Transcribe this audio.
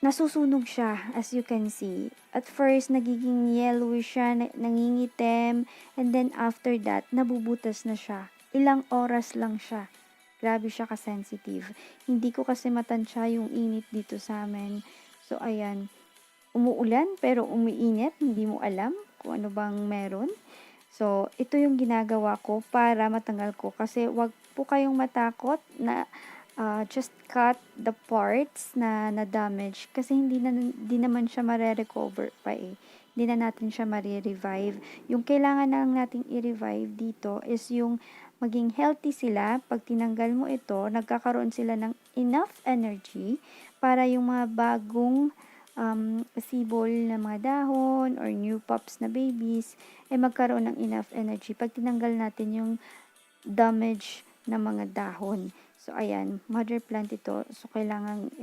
nasusunog siya, as you can see. At first, nagiging yellowish siya, nangingitim, and then after that, nabubutas na siya. Ilang oras lang siya. Grabe siya ka-sensitive. Hindi ko kasi matansya yung init dito sa amin. So, ayan. Umuulan pero umiinit, hindi mo alam kung ano bang meron. So, ito yung ginagawa ko para matanggal ko kasi wag po kayong matakot na just cut the parts na na-damage kasi hindi naman siya mare-recover pa eh. Hindi na natin siya mare-revive. Yung kailangan lang nating i-revive dito is yung maging healthy sila. Pag tinanggal mo ito, nagkakaroon sila ng enough energy para yung mga bagong sibol na mga dahon or new pups na babies ay magkaroon ng enough energy pag tinanggal natin yung damage na mga dahon. So, ayan, mother plant ito. So, kailangan